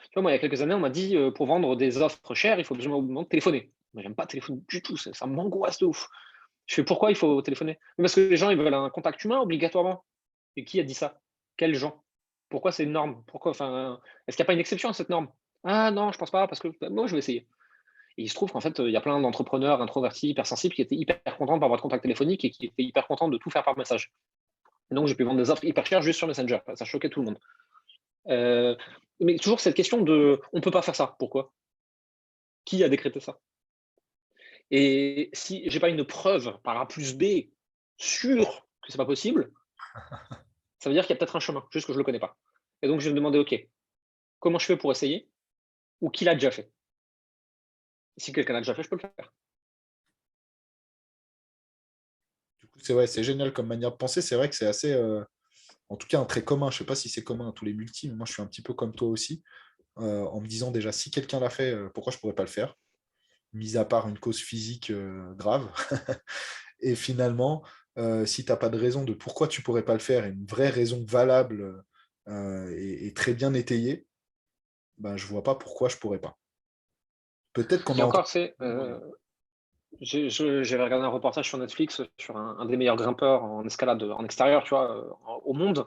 Tu vois, moi, il y a quelques années, on m'a dit, pour vendre des offres chères, il faut absolument téléphoner. Moi, j'aime pas téléphoner du tout, ça m'angoisse de ouf. Je fais: «Pourquoi il faut téléphoner?» «Mais parce que les gens, ils veulent un contact humain obligatoirement». Et qui a dit ça? Quels gens? Pourquoi c'est une norme? Pourquoi enfin, est-ce qu'il y a pas une exception à cette norme? «Ah non, je pense pas parce que» bah, moi, je vais essayer. Et il se trouve qu'en fait, il y a plein d'entrepreneurs introvertis, hypersensibles qui étaient hyper contents de pas avoir de contact téléphonique et qui étaient hyper contents de tout faire par message. Et donc j'ai pu vendre des offres hyper chères juste sur Messenger. Ça choquait tout le monde. Heu, mais toujours cette question de: «On peut pas faire ça». Pourquoi? Qui a décrété ça? Et si j'ai pas une preuve par A plus B sûre que c'est pas possible, ça veut dire qu'il y a peut-être un chemin, juste que je le connais pas. Et donc je vais me demander: «OK, comment je fais pour essayer?» ou «Qui l'a déjà fait?» Si quelqu'un l'a déjà fait, je peux le faire. Du coup, c'est ouais, c'est génial comme manière de penser. C'est vrai que c'est assez, en tout cas, un trait commun. Je sais pas si c'est commun à tous les multis, mais moi, je suis un petit peu comme toi aussi, en me disant déjà, si quelqu'un l'a fait, pourquoi je pourrais pas le faire? Mis à part une cause physique grave. Et finalement, si tu n'as pas de raison de pourquoi tu pourrais pas le faire, et une vraie raison valable et très bien étayée, ben, je vois pas pourquoi je pourrais pas. Peut-être qu'on Et est en train encore, c'est, j'avais regardé un reportage sur Netflix sur un des meilleurs grimpeurs en escalade, en extérieur, tu vois, au monde.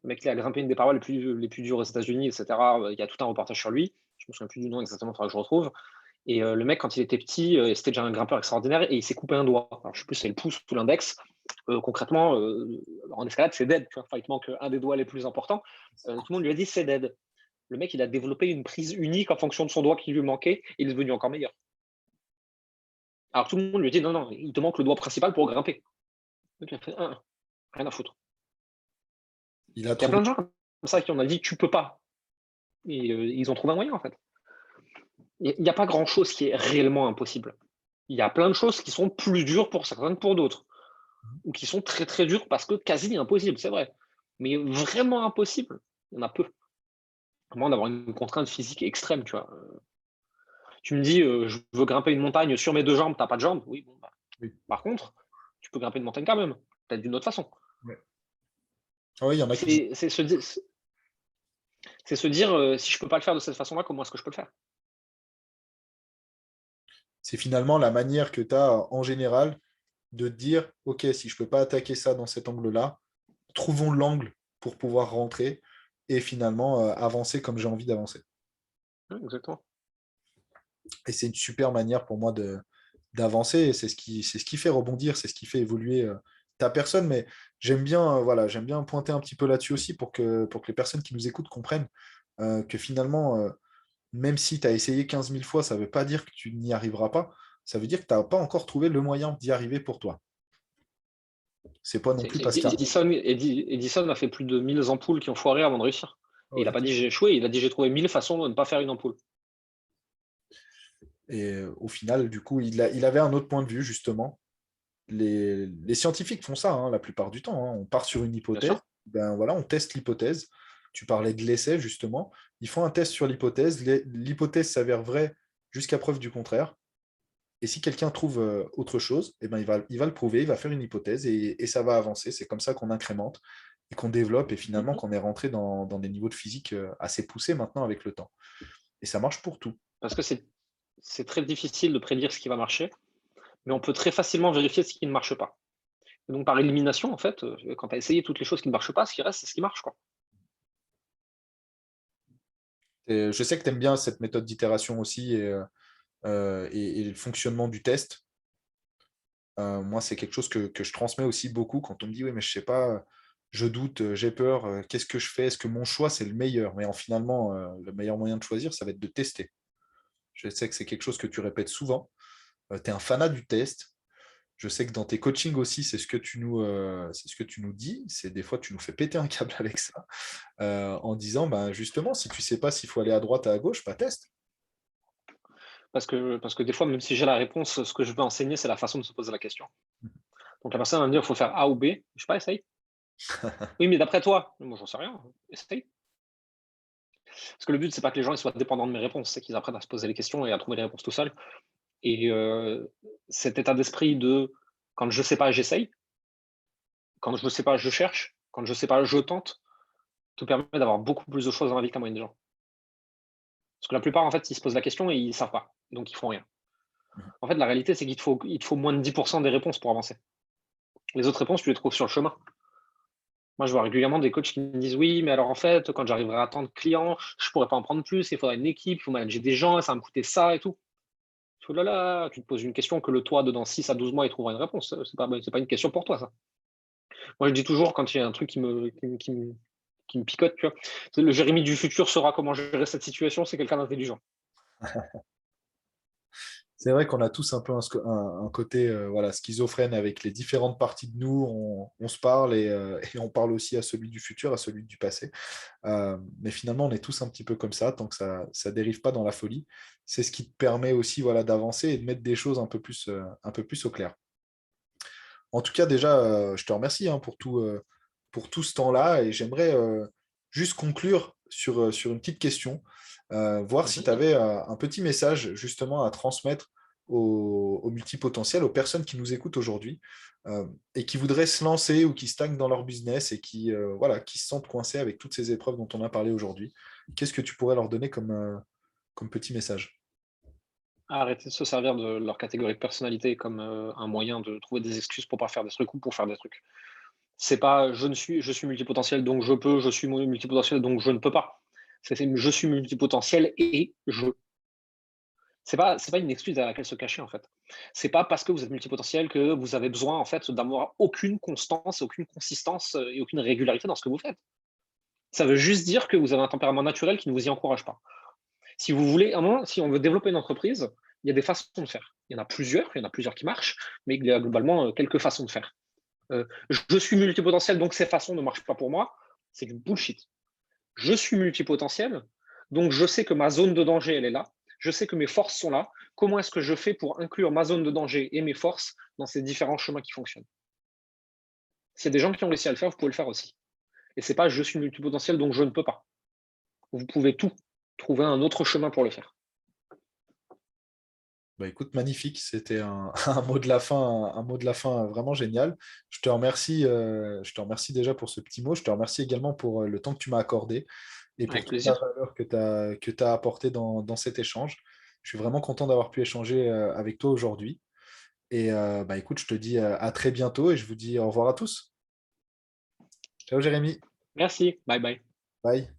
Le mec, il a grimpé une des parois les plus dures aux États-Unis et cetera, il y a tout un reportage sur lui. Je me souviens plus du nom exactement, il faudra que je retrouve. Et le mec, quand il était petit, c'était déjà un grimpeur extraordinaire et il s'est coupé un doigt. Alors je sais plus si c'est le pouce ou l'index. Concrètement, en escalade, c'est dead, tu vois? Enfin, il te manque un des doigts les plus importants. Tout le monde lui a dit: «C'est dead». Le mec, il a développé une prise unique en fonction de son doigt qui lui manquait et il est devenu encore meilleur. Alors tout le monde lui a dit: «Non, non, il te manque le doigt principal pour grimper». Le mec il a fait: «Hein, rien à foutre». il a Il y a trouvé. plein de gens comme ça qui on a dit: «Tu peux pas» et ils ont trouvé un moyen, en fait. Il y a pas grand chose qui est réellement impossible. Il y a plein de choses qui sont plus dures pour certains que pour d'autres, ou qui sont très, très dures parce que quasi impossibles, c'est vrai. Mais vraiment impossible, il y en a peu. À moins d'avoir une contrainte physique extrême, tu vois? Tu me dis, «Je veux grimper une montagne sur mes 2 jambes», tu as pas de jambes, oui, bon, bah, Oui. par contre, tu peux grimper une montagne quand même, peut-être d'une autre façon. Ouais. Ah ouais, il y en a qui. C'est se dire, «Si je peux pas le faire de cette façon-là, comment est-ce que je peux le faire?» C'est finalement la manière que tu as en général de te dire, OK, si je peux pas attaquer ça dans cet angle-là, trouvons l'angle pour pouvoir rentrer et finalement avancer comme j'ai envie d'avancer. Ouais, exactement. Et c'est une super manière pour moi d'avancer. Et c'est ce qui fait rebondir, c'est ce qui fait évoluer ta personne. Mais j'aime bien, voilà, j'aime bien pointer un petit peu là-dessus aussi pour que les personnes qui nous écoutent comprennent que finalement, même si tu as essayé 15 000 fois, ça ne veut pas dire que tu n'y arriveras pas. Ça veut dire que tu n'as pas encore trouvé le moyen d'y arriver pour toi. C'est pas non C'est plus c'est parce qu'il y a. Edison a fait plus de 1000 ampoules qui ont foiré avant de réussir. Et il a Ouais. pas dit: «J'ai échoué», il a dit: «J'ai trouvé 1000 façons de ne pas faire une ampoule». Et au final, du coup, il avait un autre point de vue, justement. Les scientifiques font ça la plupart du temps. On part sur une Bien hypothèse, sûr. ben voilà, on teste l'hypothèse. Tu parlais de l'essai, justement. Ils font un test sur l'hypothèse. L'hypothèse s'avère vraie jusqu'à preuve du contraire. Et si quelqu'un trouve autre chose, eh ben, il va le prouver, il va faire une hypothèse et ça va avancer. C'est comme ça qu'on incrémente et qu'on développe et finalement Mmh. qu'on est rentré dans des niveaux de physique assez poussés maintenant avec le temps. Et ça marche pour tout. Parce que c'est très difficile de prédire ce qui va marcher, mais on peut très facilement vérifier ce qui ne marche pas. Et donc par élimination, en fait, quand tu as essayé toutes les choses qui ne marchent pas, ce qui reste, c'est ce qui marche, quoi. Et je sais que tu aimes bien cette méthode d'itération aussi et le fonctionnement du test. Moi, c'est quelque chose que je transmets aussi beaucoup quand on me dit, oui, mais je sais pas, je doute, j'ai peur, qu'est-ce que je fais? Est-ce que mon choix, c'est le meilleur? Mais finalement, le meilleur moyen de choisir, ça va être de tester. Je sais que c'est quelque chose que tu répètes souvent. Tu es un fanat du test. Je sais que dans tes coachings aussi, c'est ce que tu nous dis. C'est des fois, tu nous fais péter un câble avec ça, en disant, bah, justement, si tu sais pas s'il faut aller à droite, à gauche, bah, teste. Parce que des fois, même si j'ai la réponse, ce que je veux enseigner, c'est la façon de se poser la question. Donc la personne va me dire: «Il faut faire A ou B». Je sais pas, essaye. «Oui, mais d'après toi». «Moi, j'en sais rien, essaye». Parce que le but, c'est pas que les gens ils soient dépendants de mes réponses, c'est qu'ils apprennent à se poser les questions et à trouver les réponses tout seuls. Et cet état d'esprit de quand je sais pas, j'essaye, quand je sais pas, je cherche, quand je sais pas, je tente, te permet d'avoir beaucoup plus de choses dans la vie que la moyenne des gens. Parce que la plupart, en fait, ils se posent la question et ils savent pas, donc ils font rien. En fait, la réalité, c'est qu'il te faut moins de 10 des réponses pour avancer. Les autres réponses, tu les trouves sur le chemin. Moi, je vois régulièrement des coachs qui me disent: «Oui, mais alors en fait, quand j'arriverai à tant de clients, je pourrais pas en prendre plus, il faudrait une équipe, il faut manager des gens, ça va me coûter ça et tout». Oh là là, tu te poses une question que le toi de dans 6 à 12 mois, il trouvera une réponse. C'est pas une question pour toi, ça. Moi, je dis toujours quand il y a un truc qui me picote, tu vois? C'est le Jérémie du futur saura comment gérer cette situation, c'est quelqu'un d'intelligent. C'est vrai qu'on a tous un peu un côté voilà, schizophrène avec les différentes parties de nous. On se parle et on parle aussi à celui du futur, à celui du passé. Mais finalement, on est tous un petit peu comme ça, tant que ça dérive pas dans la folie. C'est ce qui te permet aussi voilà, d'avancer et de mettre des choses un peu plus au clair. En tout cas, déjà, je te remercie hein, pour tout ce temps-là et j'aimerais juste conclure sur une petite question, voir si Mmh. tu avais un petit message justement à transmettre aux multipotentiels, aux personnes qui nous écoutent aujourd'hui et qui voudraient se lancer ou qui stagnent dans leur business et voilà, qui se sentent coincés avec toutes ces épreuves dont on a parlé aujourd'hui. Qu'est-ce que tu pourrais leur donner comme petit message? Arrêter de se servir de leur catégorie de personnalité comme, un moyen de trouver des excuses pour pas faire des trucs ou pour faire des trucs. C'est pas: «Je suis multipotentiel donc je peux, je suis multipotentiel donc je ne peux pas». C'est: «Je suis multipotentiel et je». C'est pas une excuse à laquelle se cacher, en fait. C'est pas parce que vous êtes multipotentiel que vous avez besoin, en fait, d'avoir aucune constance, aucune consistance, et aucune régularité dans ce que vous faites. Ça veut juste dire que vous avez un tempérament naturel qui ne vous y encourage pas. Si vous voulez à un moment, si on veut développer une entreprise, il y a des façons de faire. Il y en a plusieurs qui marchent, mais il y a globalement, quelques façons de faire. Je suis multipotentiel, donc ces façons ne marchent pas pour moi, c'est du bullshit. Je suis multipotentiel, donc je sais que ma zone de danger, elle est là. Je sais que mes forces sont là. Comment est-ce que je fais pour inclure ma zone de danger et mes forces dans ces différents chemins qui fonctionnent? S'il y a des gens qui ont réussi à le faire, vous pouvez le faire aussi. Et c'est pas je suis multipotentiel, donc je ne peux pas. Vous pouvez tout trouver un autre chemin pour le faire. Bah, écoute, magnifique. C'était un mot de la fin, un mot de la fin vraiment génial. Je te remercie déjà pour ce petit mot. Je te remercie également pour le temps que tu m'as accordé et pour Avec toute la plaisir. valeur que tu as apporté dans cet échange. Je suis vraiment content d'avoir pu échanger avec toi aujourd'hui. Et bah, écoute, je te dis à très bientôt et je vous dis au revoir à tous. Ciao Jérémy. Merci. Bye bye. Bye.